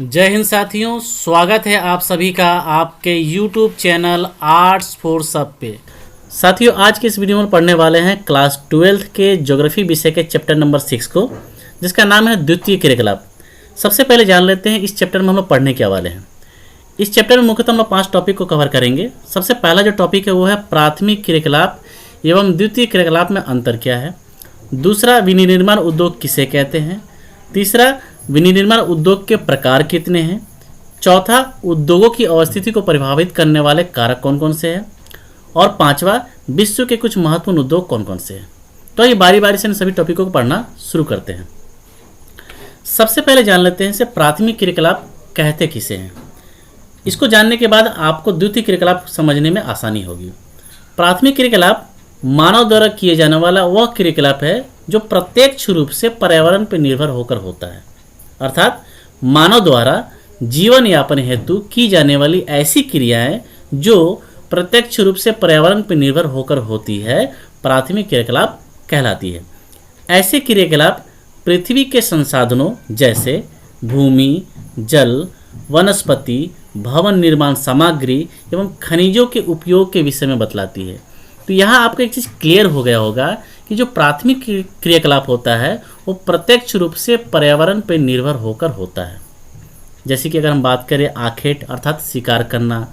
जय हिंद साथियों, स्वागत है आप सभी का आपके YouTube चैनल आर्ट्स फॉर सब पे। साथियों, आज के इस वीडियो में पढ़ने वाले हैं क्लास 12th के ज्योग्राफी विषय के चैप्टर नंबर 6 को, जिसका नाम है द्वितीय क्रियाकलाप। सबसे पहले जान लेते हैं इस चैप्टर में हम लोग पढ़ने क्या वाले हैं। इस चैप्टर में मुख्यतः हम लोग 5 टॉपिक को कवर करेंगे। सबसे पहला जो टॉपिक है वो है प्राथमिक क्रियाकलाप एवं द्वितीय क्रियाकलाप में अंतर क्या है। दूसरा, विनिर्माण उद्योग किसे कहते हैं। तीसरा, विनिर्माण उद्योग के प्रकार कितने हैं। चौथा, उद्योगों की अवस्थिति को प्रभावित करने वाले कारक कौन कौन से हैं। और पांचवा, विश्व के कुछ महत्वपूर्ण उद्योग कौन कौन से हैं। तो ये बारी बारी से इन सभी टॉपिकों को पढ़ना शुरू करते हैं। सबसे पहले जान लेते हैं इसे प्राथमिक क्रियाकलाप कहते किसे हैं। इसको जानने के बाद आपको द्वितीय क्रियाकलाप समझने में आसानी होगी। प्राथमिक क्रियाकलाप मानव द्वारा किए जाने वाला वह क्रियाकलाप है जो प्रत्यक्ष रूप से पर्यावरण पर निर्भर होकर होता है, अर्थात मानव द्वारा जीवन यापन हेतु की जाने वाली ऐसी क्रियाएं जो प्रत्यक्ष रूप से पर्यावरण पर निर्भर होकर होती है, प्राथमिक क्रियाकलाप कहलाती है। ऐसे क्रियाकलाप पृथ्वी के संसाधनों जैसे भूमि, जल, वनस्पति, भवन निर्माण सामग्री एवं खनिजों के उपयोग के विषय में बतलाती है। तो यहाँ आपको एक चीज़ क्लियर हो गया होगा कि जो प्राथमिक क्रियाकलाप होता है वो प्रत्यक्ष रूप से पर्यावरण पर निर्भर होकर होता है। जैसे कि अगर हम बात करें आखेट अर्थात शिकार करना,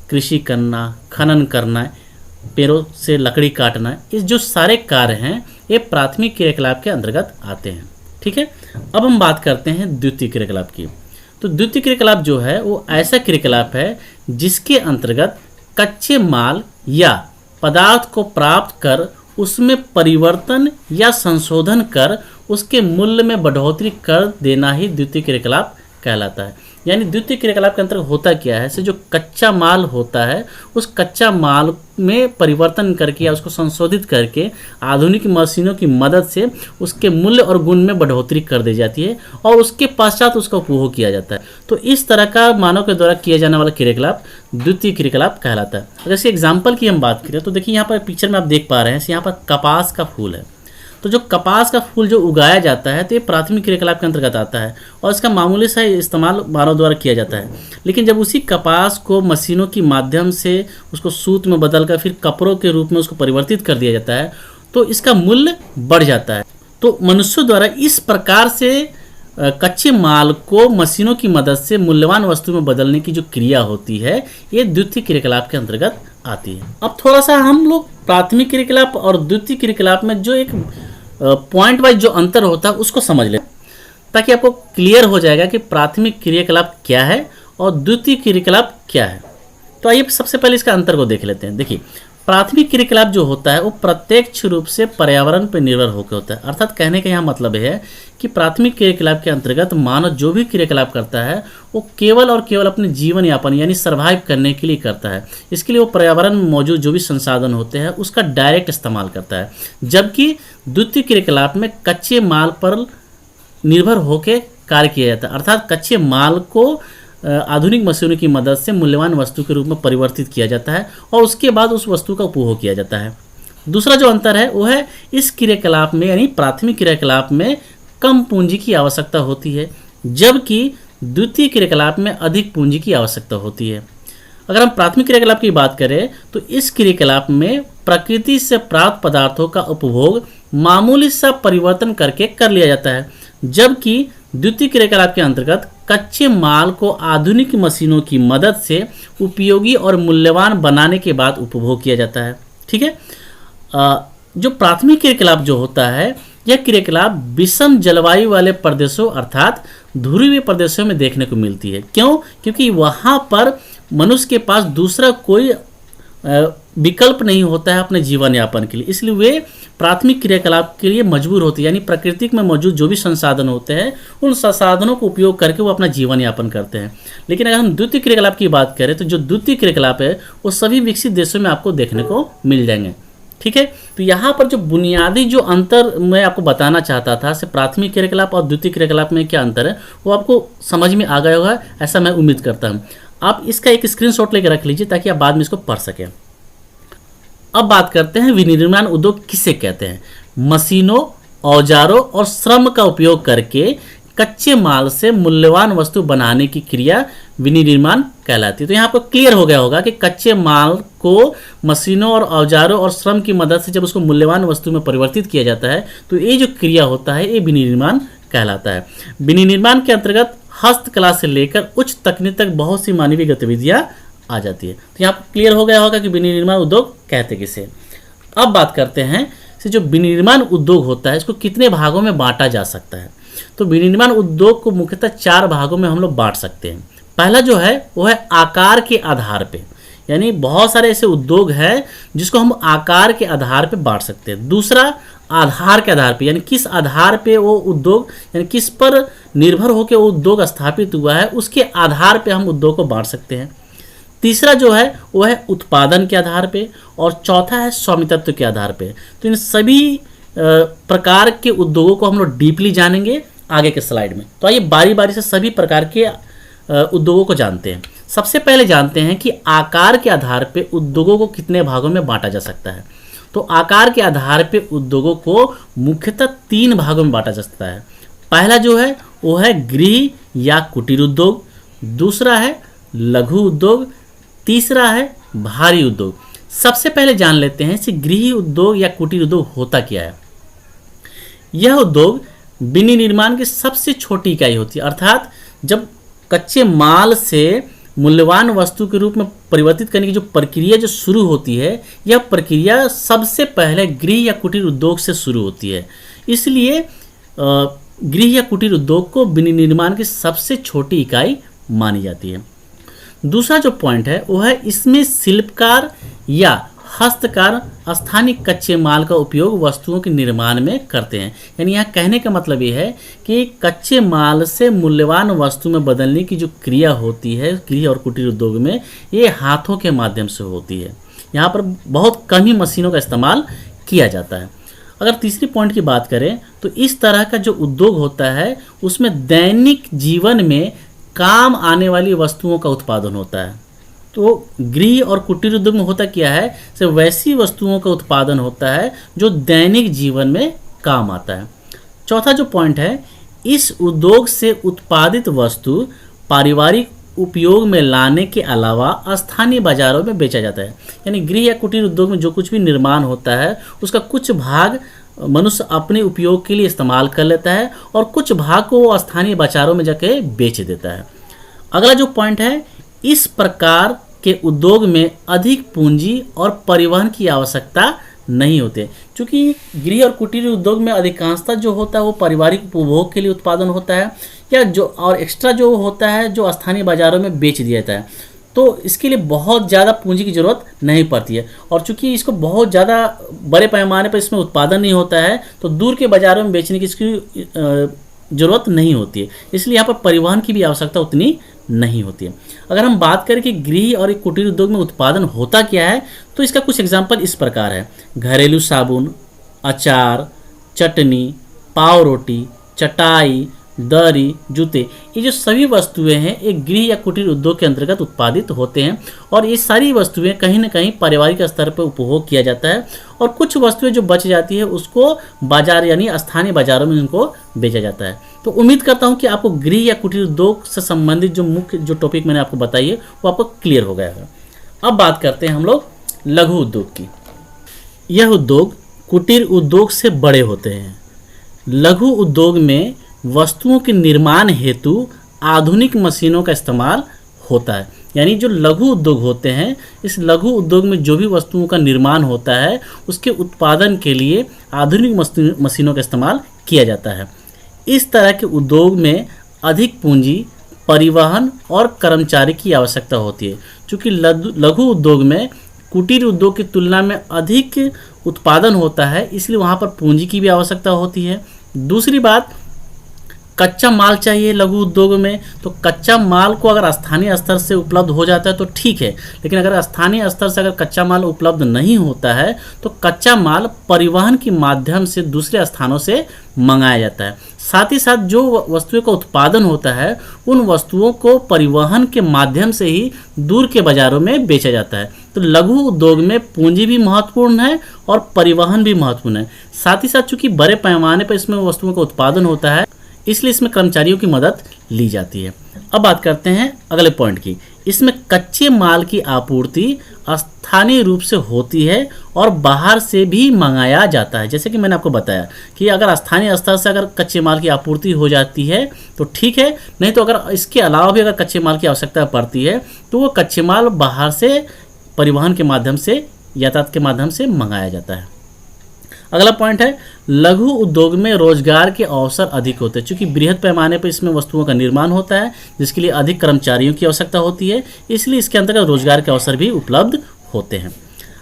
कृषि करना, खनन करना, पेड़ों से लकड़ी काटना, इस जो सारे कार्य हैं ये प्राथमिक क्रियाकलाप के अंतर्गत आते हैं। ठीक है, अब हम बात करते हैं द्वितीय क्रियाकलाप की। तो द्वितीय क्रियाकलाप जो है वो ऐसा क्रियाकलाप है जिसके अंतर्गत कच्चे माल या पदार्थ को प्राप्त कर उसमें परिवर्तन या संशोधन कर उसके मूल्य में बढ़ोतरी कर देना ही द्वितीय क्रियाकलाप कहलाता है। यानी द्वितीय क्रियाकलाप के अंतर्गत होता क्या है, से जो कच्चा माल होता है उस कच्चा माल में परिवर्तन करके या उसको संशोधित करके आधुनिक मशीनों की मदद से उसके मूल्य और गुण में बढ़ोतरी कर दी जाती है और उसके पश्चात उसका उपभोग किया जाता है। तो इस तरह का मानव के द्वारा किया जाने वाला क्रियाकलाप द्वितीय क्रियाकलाप कहलाता है। अगर इस एग्जाम्पल की हम बात करें तो देखिए यहाँ पर पिक्चर में आप देख पा रहे हैं, यहाँ पर कपास का फूल है। तो जो कपास का फूल जो उगाया जाता है तो ये प्राथमिक क्रियाकलाप के अंतर्गत आता है और इसका मामूली सा इस्तेमाल मानव द्वारा किया जाता है। लेकिन जब उसी कपास को मशीनों के माध्यम से उसको सूत में बदलकर फिर कपड़ों के रूप में उसको परिवर्तित कर दिया जाता है तो इसका मूल्य बढ़ जाता है। तो मनुष्यों द्वारा इस प्रकार से कच्चे माल को मशीनों की मदद से मूल्यवान वस्तु में बदलने की जो क्रिया होती है ये द्वितीय क्रियाकलाप के अंतर्गत आती है। अब थोड़ा सा हम लोग प्राथमिक क्रियाकलाप और द्वितीय क्रियाकलाप में जो एक पॉइंट वाइज जो अंतर होता है उसको समझ लें, ताकि आपको क्लियर हो जाएगा कि प्राथमिक क्रियाकलाप क्या है और द्वितीय क्रियाकलाप क्या है। तो आइए सबसे पहले इसका अंतर को देख लेते हैं। देखिए, प्राथमिक क्रियाकलाप जो होता है वो प्रत्यक्ष रूप से पर्यावरण पर निर्भर होकर होता है। अर्थात कहने का यहाँ मतलब है कि प्राथमिक क्रियाकलाप के अंतर्गत मानव जो भी क्रियाकलाप करता है वो केवल और केवल अपने जीवन यापन यानी सर्वाइव करने के लिए करता है। इसके लिए वो पर्यावरण में मौजूद जो भी संसाधन होते हैं उसका डायरेक्ट इस्तेमाल करता है। जबकि द्वितीय क्रियाकलाप में कच्चे माल पर निर्भर होकर कार्य किया जाता है, अर्थात कच्चे माल को आधुनिक मशीनों की मदद से मूल्यवान वस्तु के रूप में परिवर्तित किया जाता है और उसके बाद उस वस्तु का उपभोग किया जाता है। दूसरा जो अंतर है वो है इस क्रियाकलाप में यानी प्राथमिक क्रियाकलाप में कम पूंजी की आवश्यकता होती है, जबकि द्वितीय क्रियाकलाप में अधिक पूंजी की आवश्यकता होती है। अगर हम प्राथमिक क्रियाकलाप की बात करें तो इस क्रियाकलाप में प्रकृति से प्राप्त पदार्थों का उपभोग मामूली सा परिवर्तन करके कर लिया जाता है, जबकि द्वितीय क्रियाकलाप के अंतर्गत कच्चे माल को आधुनिक मशीनों की मदद से उपयोगी और मूल्यवान बनाने के बाद उपभोग किया जाता है। ठीक है, जो प्राथमिक क्रियाकलाप जो होता है यह क्रियाकलाप विषम जलवायु वाले प्रदेशों अर्थात ध्रुवीय प्रदेशों में देखने को मिलती है। क्यों? क्योंकि वहाँ पर मनुष्य के पास दूसरा कोई विकल्प नहीं होता है अपने जीवन यापन के लिए, इसलिए वे प्राथमिक क्रियाकलाप के लिए मजबूर होते हैं। यानी प्रकृति में मौजूद जो भी संसाधन होते हैं उन संसाधनों को उपयोग करके वो अपना जीवन यापन करते हैं। लेकिन अगर हम द्वितीय क्रियाकलाप की बात करें तो जो द्वितीय क्रियाकलाप है वो सभी विकसित देशों में आपको देखने को मिल जाएंगे। ठीक है, तो यहाँ पर जो बुनियादी जो अंतर मैं आपको बताना चाहता था से प्राथमिक क्रियाकलाप और द्वितीय क्रियाकलाप में क्या अंतर है वो आपको समझ में आ गया होगा, ऐसा मैं उम्मीद करता हूँ। आप इसका एक स्क्रीनशॉट लेकर रख लीजिए ताकि आप बाद में इसको पढ़ सकें। अब बात करते हैं विनिर्माण उद्योग किसे कहते हैं। मशीनों, औजारों और श्रम का उपयोग करके कच्चे माल से मूल्यवान वस्तु बनाने की क्रिया विनिर्माण कहलाती है। तो यहाँ पर क्लियर हो गया होगा कि कच्चे माल को मशीनों और औजारों और श्रम की मदद से जब उसको मूल्यवान वस्तु में परिवर्तित किया जाता है तो ये जो क्रिया होता है ये विनिर्माण कहलाता है। विनिर्माण के अंतर्गत हस्तकला से लेकर उच्च तकनीक तक बहुत सी मानवीय गतिविधियां आ जाती है। तो यहाँ पर क्लियर हो गया होगा कि विनिर्माण उद्योग कहते किसे। अब बात करते हैं कि जो विनिर्माण उद्योग होता है इसको कितने भागों में बांटा जा सकता है। तो विनिर्माण उद्योग को मुख्यतः 4 भागों में हम लोग बांट सकते हैं। पहला जो है वो है आकार के आधार पे, यानी बहुत सारे ऐसे उद्योग हैं जिसको हम आकार के आधार पे बांट सकते हैं। दूसरा आधार के आधार पे, यानी किस आधार पे वो उद्योग, यानी किस पर निर्भर होकर वो उद्योग स्थापित हुआ है उसके आधार पे हम उद्योग को बांट सकते हैं। तीसरा जो है वो है उत्पादन के आधार पे, और चौथा है स्वामित्व के आधार पे। तो इन सभी प्रकार के उद्योगों को हम लोग डीपली जानेंगे आगे के स्लाइड में। तो आइए बारी बारी से सभी प्रकार के उद्योगों को जानते हैं। सबसे पहले जानते हैं कि आकार के आधार पे उद्योगों को कितने भागों में बांटा जा सकता है। तो आकार के आधार पे उद्योगों को मुख्यतः 3 भागों में बांटा जा सकता है। पहला जो है वो है गृह या कुटीर उद्योग, दूसरा है लघु उद्योग, तीसरा है भारी उद्योग। सबसे पहले जान लेते हैं कि गृह उद्योग या कुटीर उद्योग होता क्या है। यह उद्योग विनिर्माण की सबसे छोटी इकाई होती है, अर्थात जब कच्चे माल से मूल्यवान वस्तु के रूप में परिवर्तित करने की जो प्रक्रिया जो शुरू होती है, यह प्रक्रिया सबसे पहले गृह या कुटीर उद्योग से शुरू होती है। इसलिए गृह या कुटीर उद्योग को विनिर्माण की सबसे छोटी इकाई मानी जाती है। दूसरा जो पॉइंट है वो है इसमें शिल्पकार या हस्तकार स्थानीय कच्चे माल का उपयोग वस्तुओं के निर्माण में करते हैं। यानी यहाँ कहने का मतलब ये है कि कच्चे माल से मूल्यवान वस्तु में बदलने की जो क्रिया होती है गृह और कुटीर उद्योग में, ये हाथों के माध्यम से होती है। यहाँ पर बहुत कम ही मशीनों का इस्तेमाल किया जाता है। अगर तीसरी पॉइंट की बात करें तो इस तरह का जो उद्योग होता है उसमें दैनिक जीवन में काम आने वाली वस्तुओं का उत्पादन होता है। तो गृह और कुटीर उद्योग में होता क्या है, सिर्फ वैसी वस्तुओं का उत्पादन होता है जो दैनिक जीवन में काम आता है। चौथा जो पॉइंट है, इस उद्योग से उत्पादित वस्तु पारिवारिक उपयोग में लाने के अलावा स्थानीय बाजारों में बेचा जाता है। यानी गृह या कुटीर उद्योग में जो कुछ भी निर्माण होता है उसका कुछ भाग मनुष्य अपने उपयोग के लिए इस्तेमाल कर लेता है और कुछ भाग को वो स्थानीय बाजारों में जाके बेच देता है। अगला जो पॉइंट है, इस प्रकार के उद्योग में अधिक पूंजी और परिवहन की आवश्यकता नहीं होती, क्योंकि गृह और कुटीर उद्योग में अधिकांशतः जो होता है वो पारिवारिक उपभोग के लिए उत्पादन होता है, या जो और एक्स्ट्रा जो होता है जो स्थानीय बाजारों में बेच दिया जाता है। तो इसके लिए बहुत ज़्यादा पूंजी की ज़रूरत नहीं पड़ती है, और चूंकि इसको बहुत ज़्यादा बड़े पैमाने पर इसमें उत्पादन नहीं होता है तो दूर के बाज़ारों में बेचने की इसकी ज़रूरत नहीं होती है। इसलिए यहाँ पर परिवहन की भी आवश्यकता उतनी नहीं होती है। अगर हम बात करें कि गृह और कुटीर उद्योग में उत्पादन होता क्या है तो इसका कुछ एग्जाम्पल इस प्रकार है। घरेलू साबुन, अचार, चटनी, पाव रोटी, चटाई, दरी, जूते, ये जो सभी वस्तुएं हैं एक गृह या कुटीर उद्योग के अंतर्गत उत्पादित होते हैं, और ये सारी वस्तुएं कहीं ना कहीं पारिवारिक स्तर पर उपभोग किया जाता है, और कुछ वस्तुएं जो बच जाती है उसको बाजार यानी स्थानीय बाजारों में उनको बेचा जाता है। तो उम्मीद करता हूं कि आपको गृह या कुटीर उद्योग से संबंधित जो मुख्य जो टॉपिक मैंने आपको बताई है वो आपको क्लियर हो गया है। अब बात करते हैं हम लोग लघु उद्योग की। यह उद्योग कुटीर उद्योग से बड़े होते हैं। लघु उद्योग में वस्तुओं के निर्माण हेतु आधुनिक मशीनों का इस्तेमाल होता है। यानी जो लघु उद्योग होते हैं, इस लघु उद्योग में जो भी वस्तुओं का निर्माण होता है उसके उत्पादन के लिए आधुनिक मशीनों का इस्तेमाल किया जाता है। इस तरह के उद्योग में अधिक पूंजी, परिवहन और कर्मचारी की आवश्यकता होती है। चूँकि लघु उद्योग में कुटीर उद्योग की तुलना में अधिक उत्पादन होता है, इसलिए वहाँ पर पूंजी की भी आवश्यकता होती है। दूसरी बात, कच्चा माल चाहिए लघु उद्योग में, तो कच्चा माल को अगर स्थानीय स्तर से उपलब्ध हो जाता है तो ठीक है, लेकिन अगर स्थानीय स्तर से अगर कच्चा माल उपलब्ध नहीं होता है तो कच्चा माल परिवहन के माध्यम से दूसरे स्थानों से मंगाया जाता है। साथ ही साथ जो वस्तुओं का उत्पादन होता है उन वस्तुओं को परिवहन के माध्यम से ही दूर के बाज़ारों में बेचा जाता है। तो लघु उद्योग में पूंजी भी महत्वपूर्ण है और परिवहन भी महत्वपूर्ण है। साथ ही साथ चूँकि बड़े पैमाने पर इसमें वस्तुओं का उत्पादन होता है, इसलिए इसमें कर्मचारियों की मदद ली जाती है। अब बात करते हैं अगले पॉइंट की। इसमें कच्चे माल की आपूर्ति स्थानीय रूप से होती है और बाहर से भी मंगाया जाता है। जैसे कि मैंने आपको बताया कि अगर स्थानीय स्तर से अगर कच्चे माल की आपूर्ति हो जाती है तो ठीक है, नहीं तो अगर इसके अलावा भी अगर कच्चे माल की आवश्यकता पड़ती है तो वो कच्चे माल बाहर से परिवहन के माध्यम से, यातायात के माध्यम से मंगाया जाता है। अगला पॉइंट है लघु उद्योग में रोजगार के अवसर अधिक होते हैं। चूंकि बृहद पैमाने पर इसमें वस्तुओं का निर्माण होता है जिसके लिए अधिक कर्मचारियों की आवश्यकता होती है, इसलिए इसके अंतर्गत रोजगार के अवसर भी उपलब्ध होते हैं।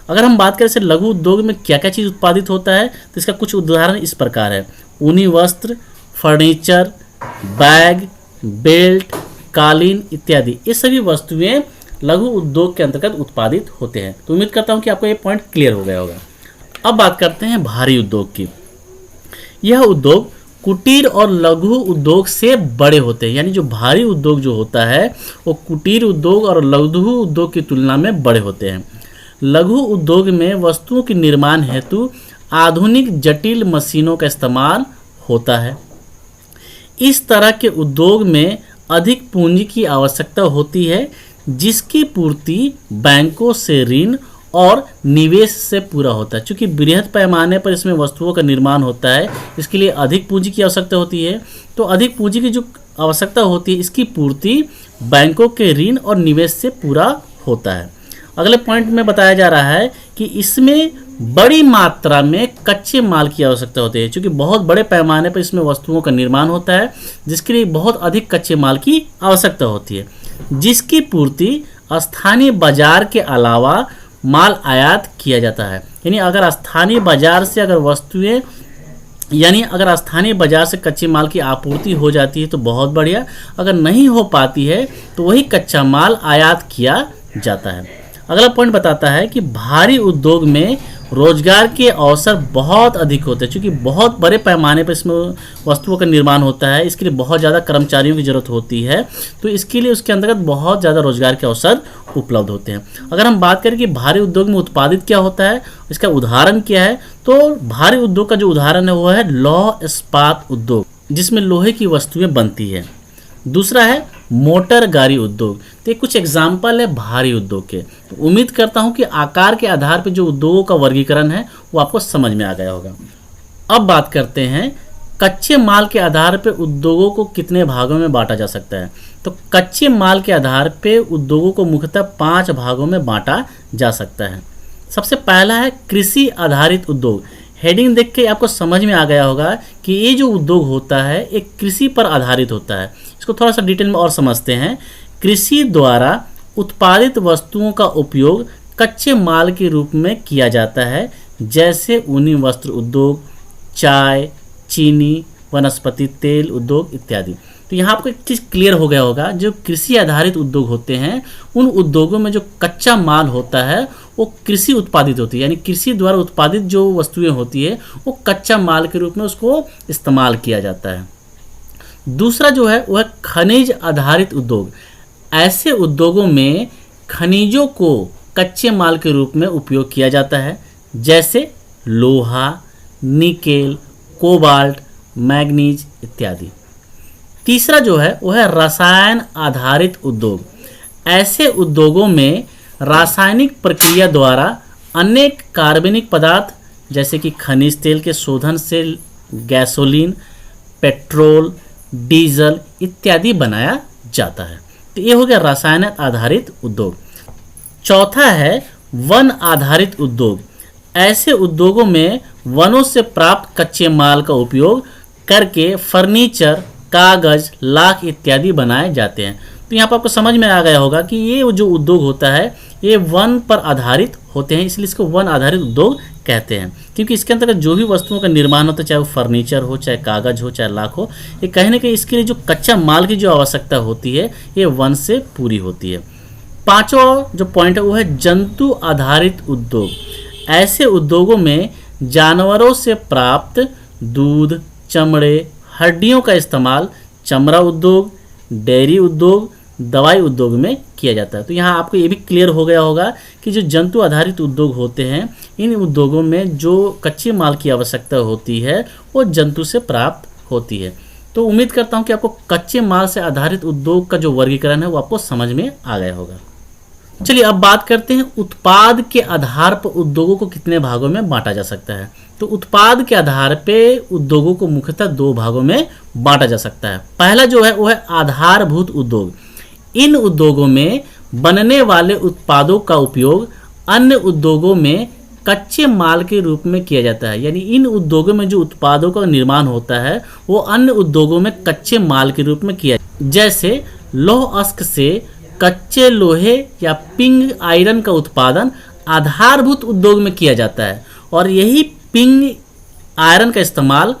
अगर हम बात करें से लघु उद्योग में क्या क्या चीज़ उत्पादित होता है तो इसका कुछ उदाहरण इस प्रकार है। ऊनी वस्त्र, फर्नीचर, बैग, बेल्ट, कालीन इत्यादि, ये सभी वस्तुएं लघु उद्योग के अंतर्गत उत्पादित होते हैं। तो उम्मीद करता हूं कि आपको ये पॉइंट क्लियर हो गया होगा। अब बात करते हैं भारी उद्योग की। यह उद्योग कुटीर और लघु उद्योग से बड़े होते हैं, यानी जो भारी उद्योग जो होता है वो कुटीर उद्योग और लघु उद्योग की तुलना में बड़े होते हैं। लघु उद्योग में वस्तुओं के निर्माण हेतु आधुनिक जटिल मशीनों का इस्तेमाल होता है। इस तरह के उद्योग में अधिक पूंजी की आवश्यकता होती है जिसकी पूर्ति बैंकों से ऋण और निवेश से पूरा होता है। चूँकि बृहद पैमाने पर इसमें वस्तुओं का निर्माण होता है, इसके लिए अधिक पूंजी की आवश्यकता होती है। तो अधिक पूंजी की जो आवश्यकता होती है इसकी पूर्ति बैंकों के ऋण और निवेश से पूरा होता है। अगले पॉइंट में बताया जा रहा है कि इसमें बड़ी मात्रा में कच्चे माल की आवश्यकता होती है। क्योंकि बहुत बड़े पैमाने पर इसमें वस्तुओं का निर्माण होता है जिसके लिए बहुत अधिक कच्चे माल की आवश्यकता होती है, जिसकी पूर्ति स्थानीय बाजार के अलावा माल आयात किया जाता है। यानी अगर स्थानीय बाजार से अगर वस्तुएं, यानी अगर स्थानीय बाजार से कच्चे माल की आपूर्ति हो जाती है तो बहुत बढ़िया, अगर नहीं हो पाती है तो वही कच्चा माल आयात किया जाता है। अगला पॉइंट बताता है कि भारी उद्योग में रोजगार के अवसर बहुत अधिक होते हैं। क्योंकि बहुत बड़े पैमाने पर इसमें वस्तुओं का निर्माण होता है, इसके लिए बहुत ज़्यादा कर्मचारियों की ज़रूरत होती है, तो इसके लिए उसके अंतर्गत बहुत ज़्यादा रोजगार के अवसर उपलब्ध होते हैं। अगर हम बात करें कि भारी उद्योग में उत्पादित क्या होता है, इसका उदाहरण क्या है, तो भारी उद्योग का जो उदाहरण है वो है लौह इस्पात उद्योग, जिसमें लोहे की वस्तुएं बनती है। दूसरा है मोटर गाड़ी उद्योग। तो ये कुछ एग्जाम्पल है भारी उद्योग के। तो उम्मीद करता हूं कि आकार के आधार पर जो उद्योगों का वर्गीकरण है वो आपको समझ में आ गया होगा। अब बात करते हैं कच्चे माल के आधार पर उद्योगों को कितने भागों में बांटा जा सकता है। तो कच्चे माल के आधार पर उद्योगों को मुख्यतः 5 भागों में बांटा जा सकता है। सबसे पहला है कृषि आधारित उद्योग। हेडिंग देख के आपको समझ में आ गया होगा कि ये जो उद्योग होता है एक कृषि पर आधारित होता है। इसको थोड़ा सा डिटेल में और समझते हैं। कृषि द्वारा उत्पादित वस्तुओं का उपयोग कच्चे माल के रूप में किया जाता है, जैसे ऊनी वस्त्र उद्योग, चाय, चीनी, वनस्पति तेल उद्योग इत्यादि। तो यहाँ आपको एक चीज़ क्लियर हो गया होगा, जो कृषि आधारित उद्योग होते हैं उन उद्योगों में जो कच्चा माल होता है वो कृषि उत्पादित होती है, यानी कृषि द्वारा उत्पादित जो वस्तुएं होती है वो कच्चा माल के रूप में उसको इस्तेमाल किया जाता है। दूसरा जो है वह खनिज आधारित उद्योग। ऐसे उद्योगों में खनिजों को कच्चे माल के रूप में उपयोग किया जाता है, जैसे लोहा, निकेल, कोबाल्ट, मैग्नीज इत्यादि। तीसरा जो है वह है रसायन आधारित उद्योग। ऐसे उद्योगों में रासायनिक प्रक्रिया द्वारा अनेक कार्बनिक पदार्थ जैसे कि खनिज तेल के शोधन से गैसोलीन, पेट्रोल, डीजल इत्यादि बनाया जाता है। तो ये हो गया रसायन आधारित उद्योग। चौथा है वन आधारित उद्योग। ऐसे उद्योगों में वनों से प्राप्त कच्चे माल का उपयोग करके फर्नीचर, कागज, लाख इत्यादि बनाए जाते हैं। तो यहाँ पर आपको समझ में आ गया होगा कि ये जो उद्योग होता है ये वन पर आधारित होते हैं, इसलिए इसको वन आधारित उद्योग कहते हैं। क्योंकि इसके अंतर्गत जो भी वस्तुओं का निर्माण होता है, चाहे वो फर्नीचर हो, चाहे कागज हो, चाहे लाख हो, ये कहीं ना कहीं इसके लिए जो कच्चा माल की जो आवश्यकता होती है ये वन से पूरी होती है। पांचवा जो पॉइंट है वो है जंतु आधारित उद्योग। ऐसे उद्योगों में जानवरों से प्राप्त दूध, चमड़े, हड्डियों का इस्तेमाल चमड़ा उद्योग, डेयरी उद्योग, दवाई उद्योग में किया जाता है। तो यहाँ आपको ये भी क्लियर हो गया होगा कि जो जंतु आधारित उद्योग होते हैं इन उद्योगों में जो कच्चे माल की आवश्यकता होती है वो जंतु से प्राप्त होती है। तो उम्मीद करता हूं कि आपको कच्चे माल से आधारित उद्योग का जो वर्गीकरण है वो आपको समझ में आ गया होगा। चलिए अब बात करते हैं उत्पाद के आधार पर उद्योगों को कितने भागों में बांटा जा सकता है। तो उत्पाद के आधार पे उद्योगों को मुख्यतः दो भागों में बांटा जा सकता है। पहला जो है वो है आधारभूत उद्योग। इन उद्योगों में बनने वाले उत्पादों का उपयोग अन्य उद्योगों में कच्चे माल के रूप में किया जाता है। यानी इन उद्योगों में जो उत्पादों का निर्माण होता है वो अन्य उद्योगों में कच्चे माल के रूप में किया, जैसे लौह अयस्क से कच्चे लोहे या पिंग आयरन का उत्पादन आधारभूत उद्योग में किया जाता है और यही पिंग आयरन का इस्तेमाल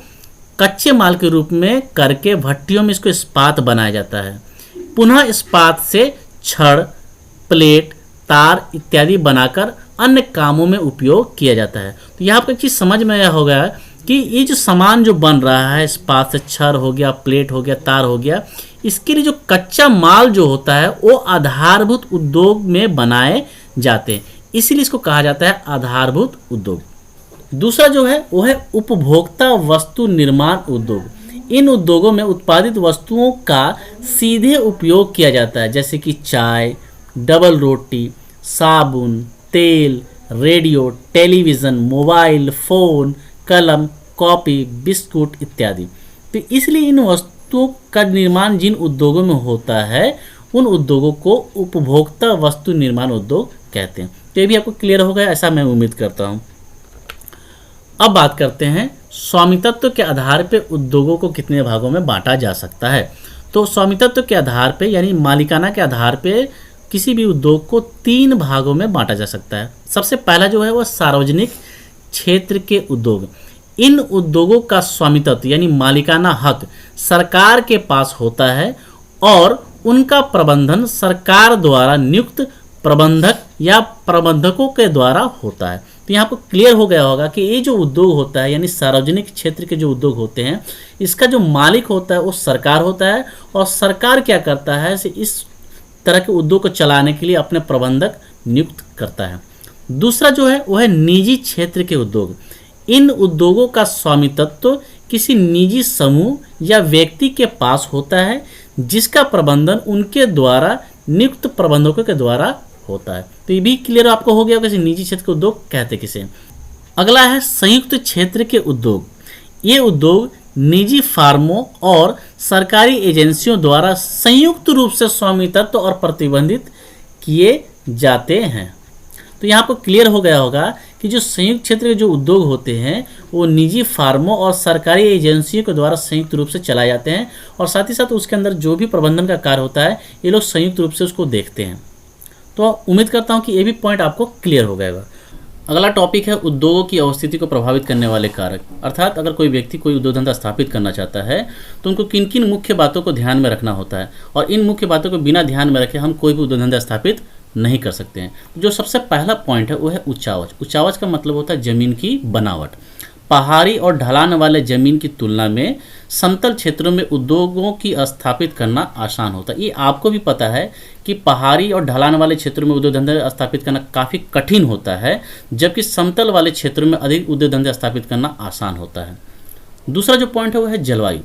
कच्चे माल के रूप में करके भट्टियों में इसको इस्पात बनाया जाता है। पुनः इस्पात से छड़, प्लेट, तार इत्यादि बनाकर अन्य कामों में उपयोग किया जाता है। तो यहाँ पर एक चीज़ समझ में आया होगा कि ये जो सामान जो बन रहा है, इस्पात से छड़ हो गया, प्लेट हो गया, तार हो गया, इसके लिए जो कच्चा माल जो होता है वो आधारभूत उद्योग में बनाए जाते हैं, इसीलिए इसको कहा जाता है आधारभूत उद्योग। दूसरा जो है वो है उपभोक्ता वस्तु निर्माण उद्योग। इन उद्योगों में उत्पादित वस्तुओं का सीधे उपयोग किया जाता है, जैसे कि चाय, डबल रोटी, साबुन, तेल, रेडियो, टेलीविज़न, मोबाइल फ़ोन, कलम, कॉपी, बिस्कुट इत्यादि। तो इसलिए इन वस्तुओं का निर्माण जिन उद्योगों में होता है उन उद्योगों को उपभोक्ता वस्तु निर्माण उद्योग कहते हैं। तो ये भी आपको क्लियर हो गया, ऐसा मैं उम्मीद करता हूँ। अब बात करते हैं स्वामित्व के आधार पर उद्योगों को कितने भागों में बांटा जा सकता है। तो स्वामित्व के आधार पर यानी मालिकाना के आधार पर किसी भी उद्योग को 3 भागों में बांटा जा सकता है। सबसे पहला जो है वह सार्वजनिक क्षेत्र के उद्योग। इन उद्योगों का स्वामित्व यानी मालिकाना हक सरकार के पास होता है और उनका प्रबंधन सरकार द्वारा नियुक्त प्रबंधक या प्रबंधकों के द्वारा होता है। तो यहाँ पर क्लियर हो गया होगा कि ये जो उद्योग होता है यानी सार्वजनिक क्षेत्र के जो उद्योग होते हैं, इसका जो मालिक होता है वो सरकार होता है और सरकार क्या करता है, इस तरह के उद्योग को चलाने के लिए अपने प्रबंधक नियुक्त करता है। दूसरा जो है वह है निजी क्षेत्र के उद्योग। इन उद्योगों का स्वामित्व किसी निजी समूह या व्यक्ति के पास होता है जिसका प्रबंधन उनके द्वारा नियुक्त प्रबंधकों के द्वारा होता है। तो ये भी क्लियर आपको हो गया कि निजी क्षेत्र के उद्योग कहते किसे। अगला है संयुक्त क्षेत्र के उद्योग। ये उद्योग निजी फार्मों और सरकारी एजेंसियों द्वारा संयुक्त रूप से स्वामित्व और प्रतिबंधित किए जाते हैं। तो यहाँ पर क्लियर हो गया होगा कि जो संयुक्त क्षेत्र के जो उद्योग होते हैं वो निजी फार्मों और सरकारी एजेंसियों के द्वारा संयुक्त रूप से चलाए जाते हैं और साथ ही साथ उसके अंदर जो भी प्रबंधन का कार्य होता है ये लोग संयुक्त रूप से उसको देखते हैं। तो उम्मीद करता हूँ कि ये भी पॉइंट आपको क्लियर हो गया। अगला टॉपिक है उद्योगों की अवस्थिति को प्रभावित करने वाले कारक। अर्थात अगर कोई व्यक्ति कोई उद्योग धंधा स्थापित करना चाहता है तो उनको किन किन मुख्य बातों को ध्यान में रखना होता है और इन मुख्य बातों को बिना ध्यान में रखे हम कोई भी उद्योग धंधा स्थापित नहीं कर सकते हैं। जो सबसे पहला पॉइंट है वो है उचावच। उचावच का मतलब होता है ज़मीन की बनावट। पहाड़ी और ढलान वाले ज़मीन की तुलना में समतल क्षेत्रों में उद्योगों की स्थापित करना आसान होता है। ये आपको भी पता है कि पहाड़ी और ढलान वाले क्षेत्रों में उद्योग धंधे स्थापित करना काफ़ी कठिन होता है, जबकि समतल वाले क्षेत्रों में अधिक उद्योग धंधे स्थापित करना आसान होता है। दूसरा जो पॉइंट है वो है जलवायु।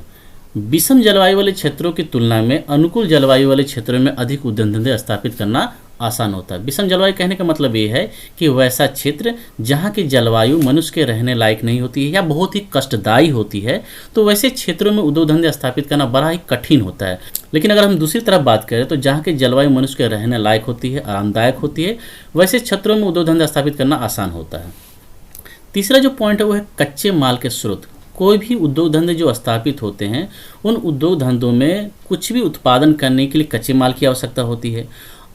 विषम जलवायु वाले क्षेत्रों की तुलना में अनुकूल जलवायु वाले क्षेत्रों में अधिक उद्योग धंधे स्थापित करना आसान होता है। विषम जलवायु कहने का मतलब ये है कि वैसा क्षेत्र जहाँ की जलवायु मनुष्य के रहने लायक नहीं होती है या बहुत ही कष्टदायी होती है, तो वैसे क्षेत्रों में उद्योग धंधे स्थापित करना बड़ा ही कठिन होता है। लेकिन अगर हम दूसरी तरफ बात करें तो जहाँ की जलवायु मनुष्य के रहने लायक होती है, आरामदायक होती है, वैसे क्षेत्रों में उद्योग धंधे स्थापित करना आसान होता है। तीसरा जो पॉइंट है वो है कच्चे माल के स्रोत। कोई भी उद्योग धंधे जो स्थापित होते हैं उन उद्योग धंधों में कुछ भी उत्पादन करने के लिए कच्चे माल की आवश्यकता होती है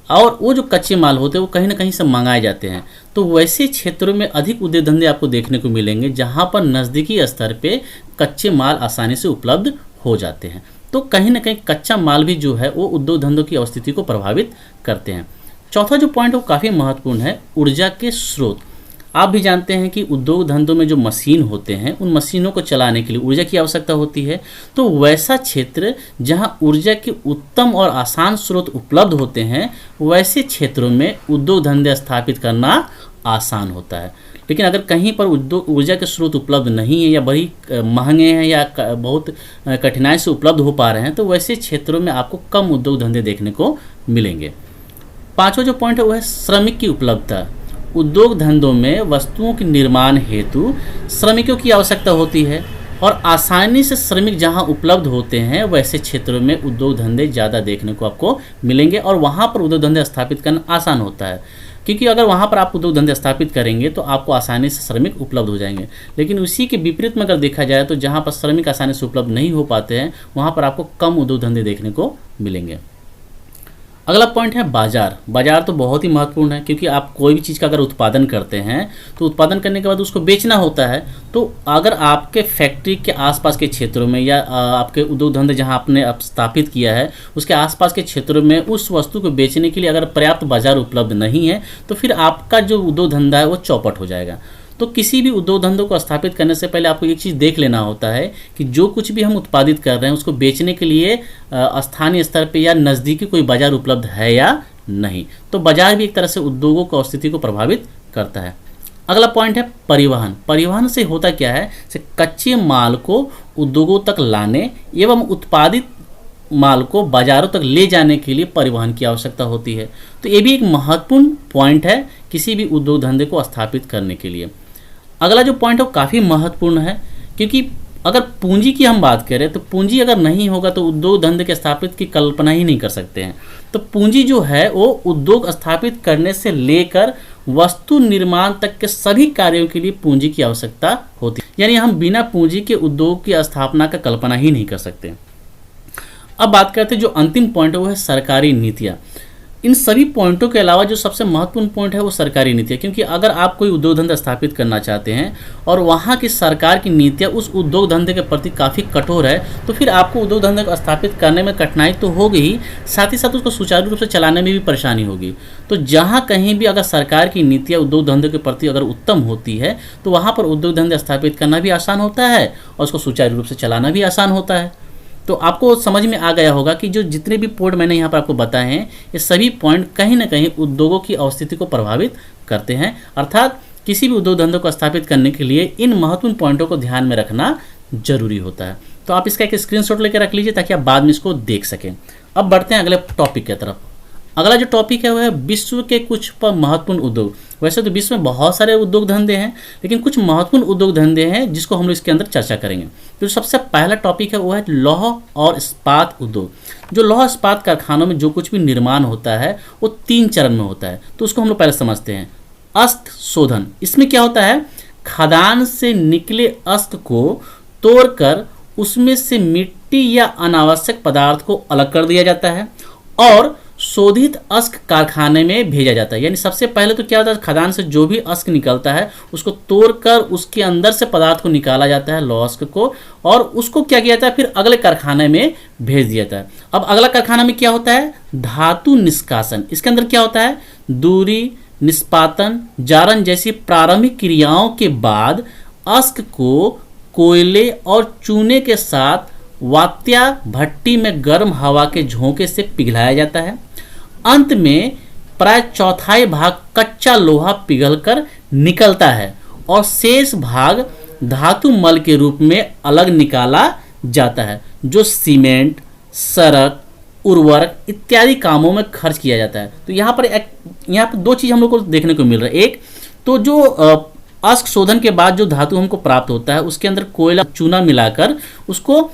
और वो जो कच्चे माल होते हैं वो कहीं ना कहीं से मंगाए जाते हैं। तो वैसे क्षेत्रों में अधिक उद्योग धंधे आपको देखने को मिलेंगे जहाँ पर नज़दीकी स्तर पे कच्चे माल आसानी से उपलब्ध हो जाते हैं। तो कहीं ना कहीं कच्चा माल भी जो है वो उद्योग धंधों की अवस्थिति को प्रभावित करते हैं। चौथा जो पॉइंट है वो काफ़ी महत्वपूर्ण है, ऊर्जा के स्रोत। आप भी जानते हैं कि उद्योग धंधों में जो मशीन होते हैं उन मशीनों को चलाने के लिए ऊर्जा की आवश्यकता होती है। तो वैसा क्षेत्र जहां ऊर्जा के उत्तम और आसान स्रोत उपलब्ध होते हैं वैसे क्षेत्रों में उद्योग धंधे स्थापित करना आसान होता है। लेकिन अगर कहीं पर उद्योग ऊर्जा के स्रोत उपलब्ध नहीं है या बड़ी महंगे हैं या बहुत कठिनाई से उपलब्ध हो पा रहे हैं, तो वैसे क्षेत्रों में आपको कम उद्योग धंधे देखने को मिलेंगे। पांचवा जो पॉइंट है वो है श्रमिक की उपलब्धता। उद्योग धंधों में वस्तुओं के निर्माण हेतु श्रमिकों की आवश्यकता होती है और आसानी से श्रमिक जहां उपलब्ध होते हैं वैसे क्षेत्रों में उद्योग धंधे ज़्यादा देखने को आपको मिलेंगे और वहां पर उद्योग धंधे स्थापित करना आसान होता है, क्योंकि अगर वहां पर आप उद्योग धंधे स्थापित करेंगे तो आपको आसानी से श्रमिक उपलब्ध हो जाएंगे। लेकिन उसी के विपरीत में अगर देखा जाए तो जहां पर श्रमिक आसानी से उपलब्ध नहीं हो पाते हैं वहां पर आपको कम उद्योग धंधे देखने को मिलेंगे। अगला पॉइंट है बाजार। बाजार तो बहुत ही महत्वपूर्ण है, क्योंकि आप कोई भी चीज़ का अगर उत्पादन करते हैं तो उत्पादन करने के बाद उसको बेचना होता है। तो अगर आपके फैक्ट्री के आसपास के क्षेत्रों में या आपके उद्योग धंधे जहां आपने स्थापित किया है उसके आसपास के क्षेत्रों में उस वस्तु को बेचने के लिए अगर पर्याप्त बाजार उपलब्ध नहीं है तो फिर आपका जो उद्योग धंधा है वो चौपट हो जाएगा। तो किसी भी उद्योग धंधों को स्थापित करने से पहले आपको एक चीज़ देख लेना होता है कि जो कुछ भी हम उत्पादित कर रहे हैं उसको बेचने के लिए स्थानीय स्तर पे या नज़दीकी कोई बाजार उपलब्ध है या नहीं। तो बाजार भी एक तरह से उद्योगों की स्थिति को प्रभावित करता है। अगला पॉइंट है परिवहन। परिवहन से होता क्या है, कच्चे माल को उद्योगों तक लाने एवं उत्पादित माल को बाजारों तक ले जाने के लिए परिवहन की आवश्यकता होती है। तो ये भी एक महत्वपूर्ण पॉइंट है किसी भी उद्योग धंधे को स्थापित करने के लिए। अगला जो पॉइंट है वो काफ़ी महत्वपूर्ण है, क्योंकि अगर पूंजी की हम बात करें तो पूंजी अगर नहीं होगा तो उद्योग धंधे के स्थापित की कल्पना ही नहीं कर सकते हैं। तो पूंजी जो है वो उद्योग स्थापित करने से लेकर वस्तु निर्माण तक के सभी कार्यों के लिए पूंजी की आवश्यकता होती है, यानी हम बिना पूंजी के उद्योग की स्थापना का कल्पना ही नहीं कर सकते। अब बात करते हैं जो अंतिम पॉइंट है वो है सरकारी नीतियाँ। इन सभी पॉइंटों के अलावा जो सबसे महत्वपूर्ण पॉइंट है वो सरकारी नीतियाँ, क्योंकि अगर आप कोई उद्योग धंधा स्थापित करना चाहते हैं और वहाँ की सरकार की नीतियाँ उस उद्योग धंधे के प्रति काफ़ी कठोर है तो फिर आपको उद्योग धंधे को स्थापित करने में कठिनाई तो होगी ही, साथ ही साथ उसको सुचारू रूप से चलाने में भी परेशानी होगी। तो जहाँ कहीं भी अगर सरकार की नीतियाँ उद्योग धंधे के प्रति अगर उत्तम होती है तो वहाँ पर उद्योग धंधे स्थापित करना भी आसान होता है और उसको सुचारू रूप से चलाना भी आसान होता है। तो आपको समझ में आ गया होगा कि जो जितने भी पॉइंट मैंने यहाँ पर आपको बताए हैं ये सभी पॉइंट कहीं ना कहीं उद्योगों की अवस्थिति को प्रभावित करते हैं। अर्थात किसी भी उद्योग धंधे को स्थापित करने के लिए इन महत्वपूर्ण पॉइंटों को ध्यान में रखना जरूरी होता है। तो आप इसका एक स्क्रीनशॉट लेकर रख लीजिए ताकि आप बाद में इसको देख सकें। अब बढ़ते हैं अगले टॉपिक की तरफ। अगला जो टॉपिक है वह है विश्व के कुछ महत्वपूर्ण उद्योग। वैसे तो विश्व में बहुत सारे उद्योग धंधे हैं, लेकिन कुछ महत्वपूर्ण उद्योग धंधे हैं जिसको हम लोग इसके अंदर चर्चा करेंगे। तो सबसे पहला टॉपिक है वो है लौह और इस्पात उद्योग। जो लौह इस्पात कारखानों में जो कुछ भी निर्माण होता है वो 3 चरण में होता है। तो उसको हम लोग पहले समझते हैं। अस्त शोधन, इसमें क्या होता है, खदान से निकले अस्त को तोड़कर उसमें से मिट्टी या अनावश्यक पदार्थ को अलग कर दिया जाता है और शोधित अश्क कारखाने में भेजा जाता है। यानी सबसे पहले तो क्या होता है, खदान से जो भी अश्क निकलता है उसको तोड़कर उसके अंदर से पदार्थ को निकाला जाता है, लौह अश्क को, और उसको क्या किया जाता है, फिर अगले कारखाने में भेज दिया जाता है। अब अगला कारखाना में क्या होता है, धातु निष्कासन। इसके अंदर क्या होता है, दूरी, निष्पातन, जारन जैसी प्रारंभिक क्रियाओं के बाद अश्क को कोयले और चूने के साथ वात्या भट्टी में गर्म हवा के झोंके से पिघलाया जाता है। अंत में प्राय चौथाई भाग कच्चा लोहा पिघलकर निकलता है और शेष भाग धातु मल के रूप में अलग निकाला जाता है, जो सीमेंट, सड़क, उर्वरक इत्यादि कामों में खर्च किया जाता है। तो यहाँ पर 2 चीज़ हम लोग को देखने को मिल रहा है। एक तो जो अश्क शोधन के बाद जो धातु हमको प्राप्त होता है उसके अंदर कोयला चूना मिलाकर उसको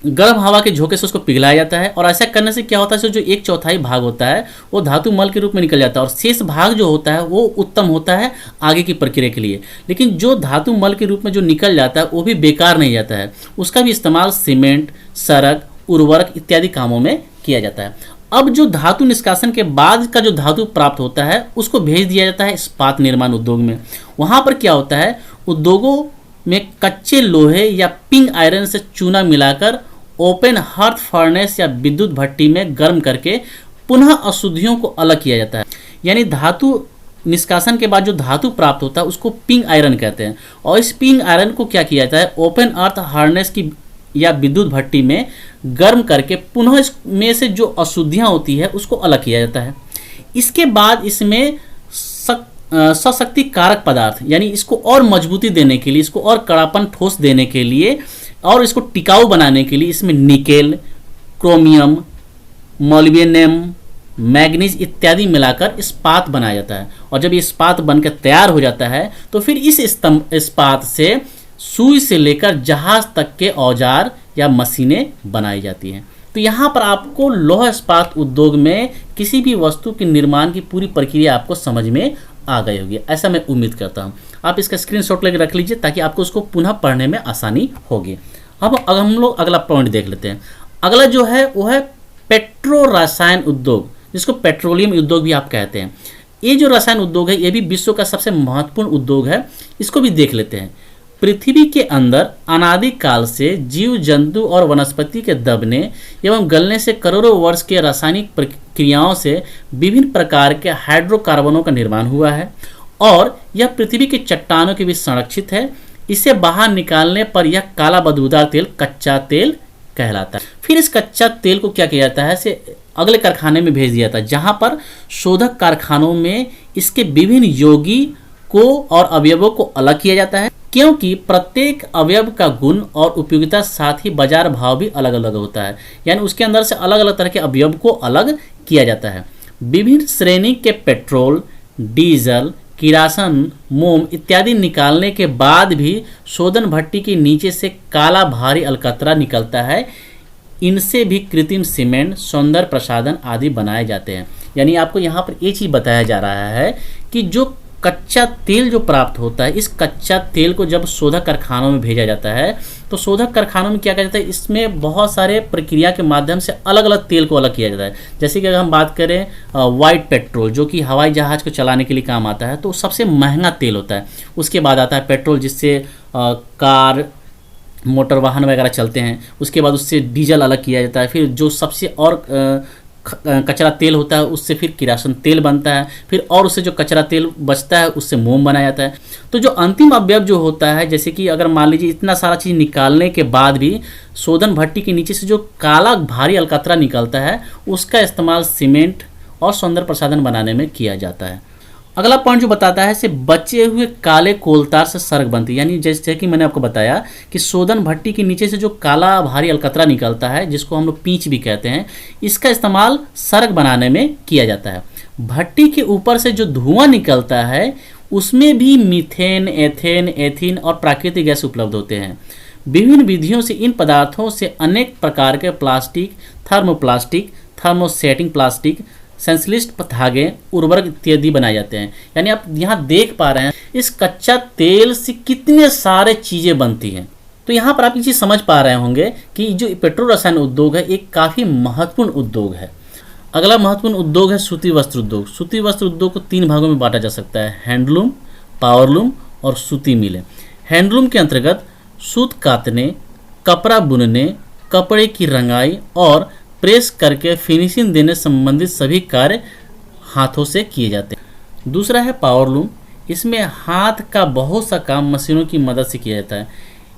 गर्म हवा के झोंके से उसको पिघलाया जाता है, और ऐसा करने से क्या होता है, जो 1/4 भाग होता है वो धातु मल के रूप में निकल जाता है और शेष भाग जो होता है वो उत्तम होता है आगे की प्रक्रिया के लिए। लेकिन जो धातु मल के रूप में जो निकल जाता है वो भी बेकार नहीं जाता है, उसका भी इस्तेमाल सीमेंट, सड़क, उर्वरक इत्यादि कामों में किया जाता है। अब जो धातु निष्कासन के बाद का जो धातु प्राप्त होता है उसको भेज दिया जाता है इस्पात निर्माण उद्योग में। वहाँ पर क्या होता है, उद्योगों में कच्चे लोहे या पिंग आयरन से चूना मिलाकर ओपन हर्थ फर्नेस या विद्युत भट्टी में गर्म करके पुनः अशुद्धियों को अलग किया जाता है। यानी धातु निष्कासन के बाद जो धातु प्राप्त होता है उसको पिंग आयरन कहते हैं, और इस पिंग आयरन को क्या किया जाता है, ओपन अर्थ हार्नेस की या विद्युत भट्टी में गर्म करके पुनः इसमें से जो अशुद्धियाँ होती है उसको अलग किया जाता है। इसके बाद इसमें सशक्ति कारक पदार्थ, यानी इसको और मजबूती देने के लिए, इसको और कड़ापन ठोस देने के लिए और इसको टिकाऊ बनाने के लिए इसमें निकेल, क्रोमियम, मोलिब्डेनम, मैग्नीज इत्यादि मिलाकर इस्पात बनाया जाता है। और जब ये इस्पात बनकर तैयार हो जाता है तो फिर इस इस्पात से सुई से लेकर जहाज तक के औजार या मशीनें बनाई जाती हैं। तो यहाँ पर आपको लौह इस्पात उद्योग में किसी भी वस्तु के निर्माण की पूरी प्रक्रिया आपको समझ में आ गई होगी, ऐसा मैं उम्मीद करता हूँ। आप इसका स्क्रीनशॉट लेकर रख लीजिए ताकि आपको उसको पुनः पढ़ने में आसानी होगी। अब हम लोग अगला पॉइंट देख लेते हैं। अगला जो है वो है पेट्रो रसायन उद्योग, जिसको पेट्रोलियम उद्योग भी आप कहते हैं। ये जो रसायन उद्योग है ये भी विश्व का सबसे महत्वपूर्ण उद्योग है। इसको भी देख लेते हैं। पृथ्वी के अंदर अनादि काल से जीव जंतु और वनस्पति के दबने एवं गलने से करोड़ों वर्ष के रासायनिक प्रक्रियाओं से विभिन्न प्रकार के हाइड्रोकार्बनों का निर्माण हुआ है और यह पृथ्वी के चट्टानों के बीच संरक्षित है। इसे बाहर निकालने पर यह काला बदबूदार तेल कच्चा तेल कहलाता है। फिर इस कच्चा तेल को क्या किया जाता है, इसे अगले कारखाने में भेज दिया जाता है, जहां पर शोधक कारखानों में इसके विभिन्न यौगिक को और अवयवों को अलग किया जाता है, क्योंकि प्रत्येक अवयव का गुण और उपयोगिता साथ ही बाजार भाव भी अलग अलग होता है। यानी उसके अंदर से अलग अलग तरह के अवयव को अलग किया जाता है। विभिन्न श्रेणी के पेट्रोल, डीजल, किरासन, मोम इत्यादि निकालने के बाद भी शोधन भट्टी के नीचे से काला भारी अलकतरा निकलता है। इनसे भी कृत्रिम सीमेंट, सौंदर्य प्रसाधन आदि बनाए जाते हैं। यानी आपको यहाँ पर ये चीज़ बताया जा रहा है कि जो कच्चा तेल जो प्राप्त होता है, इस कच्चा तेल को जब शोधक कारखानों में भेजा जाता है तो शोधक कारखानों में क्या किया जाता है, इसमें बहुत सारे प्रक्रिया के माध्यम से अलग अलग तेल को अलग किया जाता है। जैसे कि अगर हम बात करें वाइट पेट्रोल, जो कि हवाई जहाज़ को चलाने के लिए काम आता है, तो सबसे महंगा तेल होता है। उसके बाद आता है पेट्रोल, जिससे कार, मोटर वाहन वगैरह चलते हैं। उसके बाद उससे डीजल अलग किया जाता है। फिर जो सबसे और कचरा तेल होता है उससे फिर किरासन तेल बनता है। फिर और उससे जो कचरा तेल बचता है उससे मोम बनाया जाता है। तो जो अंतिम अवयव जो होता है, जैसे कि अगर मान लीजिए इतना सारा चीज़ निकालने के बाद भी शोधन भट्टी के नीचे से जो काला भारी अलकतरा निकलता है, उसका इस्तेमाल सीमेंट और सौंदर्य प्रसाधन बनाने में किया जाता है। अगला पॉइंट जो बताता है, से बचे हुए काले कोलतार से सर्ग बनती है। यानी जैसे कि मैंने आपको बताया कि शोधन भट्टी के नीचे से जो काला भारी अलकतरा निकलता है, जिसको हम लोग पींच भी कहते हैं, इसका इस्तेमाल सर्ग बनाने में किया जाता है। भट्टी के ऊपर से जो धुआं निकलता है उसमें भी मीथेन, एथेन, एथीन और प्राकृतिक गैस उपलब्ध होते हैं। विभिन्न विधियों से इन पदार्थों से अनेक प्रकार के प्लास्टिक, थर्मोप्लास्टिक, थर्मोसेटिंग प्लास्टिक, संश्लिष्ट धागे, उर्वरक इत्यादि बनाए जाते हैं। यानी आप यहाँ देख पा रहे हैं इस कच्चा तेल से कितने सारे चीज़ें बनती हैं। तो यहाँ पर आप ये चीज़ समझ पा रहे होंगे कि जो पेट्रो रसायन उद्योग है एक काफ़ी महत्वपूर्ण उद्योग है। अगला महत्वपूर्ण उद्योग है सूती वस्त्र उद्योग। सूती वस्त्र उद्योग को 3 भागों में बांटा जा सकता है, हैंडलूम, पावरलूम और सूती मिलें। हैंडलूम के अंतर्गत सूत कातने, कपड़ा बुनने, कपड़े की रंगाई और प्रेस करके फिनिशिंग देने संबंधित सभी कार्य हाथों से किए जाते हैं। दूसरा है पावरलूम। इसमें हाथ का बहुत सा काम मशीनों की मदद से किया जाता है।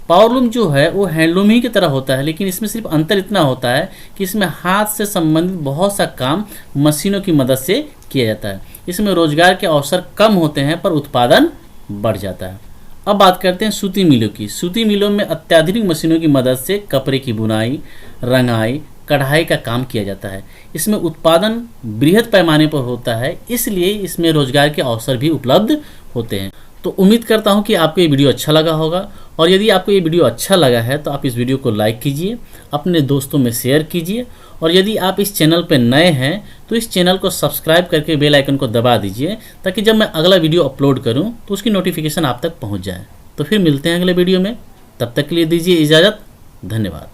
पावरलूम जो है वो हैंडलूम ही की तरह होता है, लेकिन इसमें सिर्फ अंतर इतना होता है कि इसमें हाथ से संबंधित बहुत सा काम मशीनों की मदद से किया जाता है। इसमें रोजगार के अवसर कम होते हैं पर उत्पादन बढ़ जाता है। अब बात करते हैं सूती मिलों की। सूती मिलों में अत्याधुनिक मशीनों की मदद से कपड़े की बुनाई, रंगाई, कढ़ाई का काम किया जाता है। इसमें उत्पादन बृहद पैमाने पर होता है, इसलिए इसमें रोजगार के अवसर भी उपलब्ध होते हैं। तो उम्मीद करता हूं कि आपको ये वीडियो अच्छा लगा होगा, और यदि आपको ये वीडियो अच्छा लगा है तो आप इस वीडियो को लाइक कीजिए, अपने दोस्तों में शेयर कीजिए, और यदि आप इस चैनल पर नए हैं तो इस चैनल को सब्सक्राइब करके बेल आइकन को दबा दीजिए, ताकि जब मैं अगला वीडियो अपलोड करूं तो उसकी नोटिफिकेशन आप तक पहुंच जाए। तो फिर मिलते हैं अगले वीडियो में, तब तक के लिए दीजिए इजाज़त। धन्यवाद।